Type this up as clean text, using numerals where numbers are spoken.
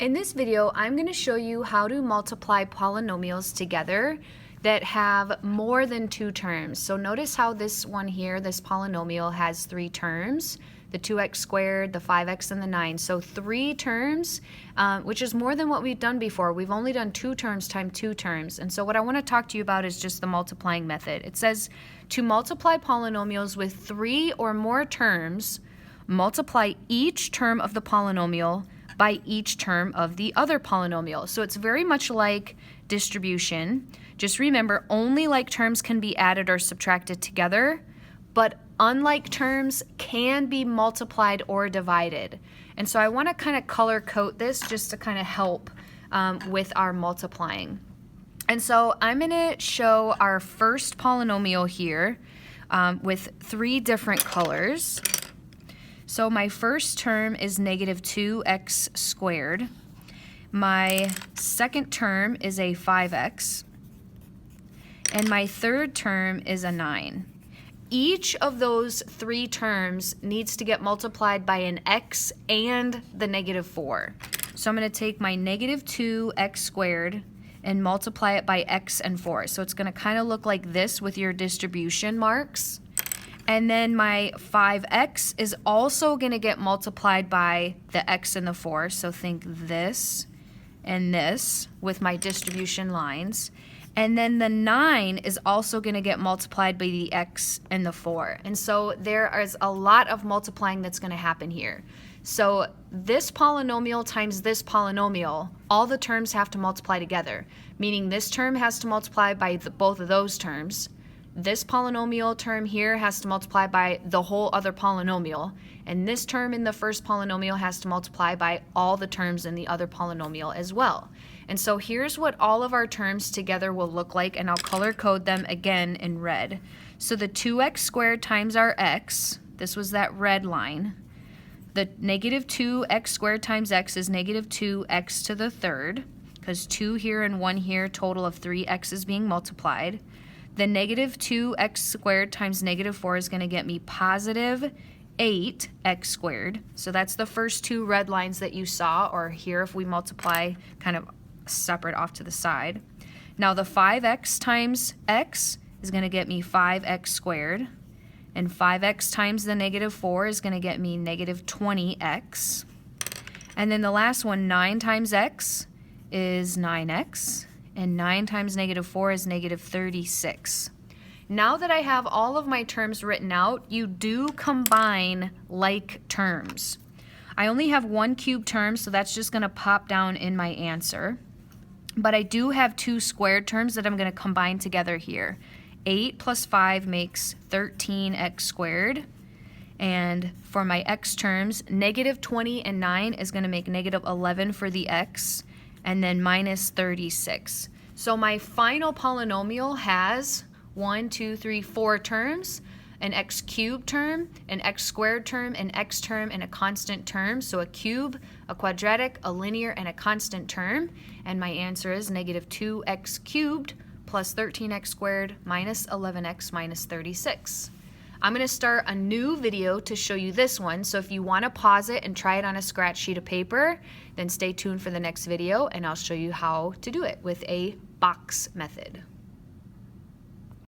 In this video, I'm going to show you how to multiply polynomials together that have more than two terms. So notice how this one here, this polynomial, has three terms, the 2x squared, the 5x, and the 9. So three terms, which is more than what we've done before. We've only done two terms times two terms. And so what I want to talk to you about is just the multiplying method. It says to multiply polynomials with three or more terms, multiply each term of the polynomial by each term of the other polynomial. So it's very much like distribution. Just remember, only like terms can be added or subtracted together, but unlike terms can be multiplied or divided. And so I want to kind of color code this just to kind of help with our multiplying. And so I'm going to show our first polynomial here with three different colors. So my first term is negative 2x squared. My second term is a 5x. And my third term is a 9. Each of those three terms needs to get multiplied by an x and the negative 4. So I'm going to take my negative 2x squared and multiply it by x and 4. So it's going to kind of look like this with your distribution marks. And then my 5x is also going to get multiplied by the x and the 4. So think this and this with my distribution lines. And then the 9 is also going to get multiplied by the x and the 4. And so there is a lot of multiplying that's going to happen here. So this polynomial times this polynomial, all the terms have to multiply together, meaning this term has to multiply by both of those terms. This polynomial term here has to multiply by the whole other polynomial, and this term in the first polynomial has to multiply by all the terms in the other polynomial as well. And so here's what all of our terms together will look like, and I'll color code them again in red. So the 2x squared times our x, this was that red line. The negative 2x squared times x is negative 2x to the third, because 2 here and 1 here, total of 3x is being multiplied. The negative 2x squared times negative 4 is going to get me positive 8x squared. So that's the first two red lines that you saw, or here if we multiply kind of separate off to the side. Now the 5x times x is going to get me 5x squared. And 5x times the negative 4 is going to get me negative 20x. And then the last one, 9 times x, is 9x. And 9 times negative 4 is negative 36. Now that I have all of my terms written out, you do combine like terms. I only have one cubed term, so that's just going to pop down in my answer. But I do have two squared terms that I'm going to combine together here. 8 plus 5 makes 13x squared. And for my x terms, negative 20 and 9 is going to make negative 11 for the x, and then minus 36. So my final polynomial has 4 terms, an x cubed term, an x squared term, an x term, and a constant term. So a cube, a quadratic, a linear, and a constant term. And my answer is negative 2x cubed plus 13x squared minus 11x minus 36. I'm going to start a new video to show you this one, so if you want to pause it and try it on a scratch sheet of paper, then stay tuned for the next video and I'll show you how to do it with a box method.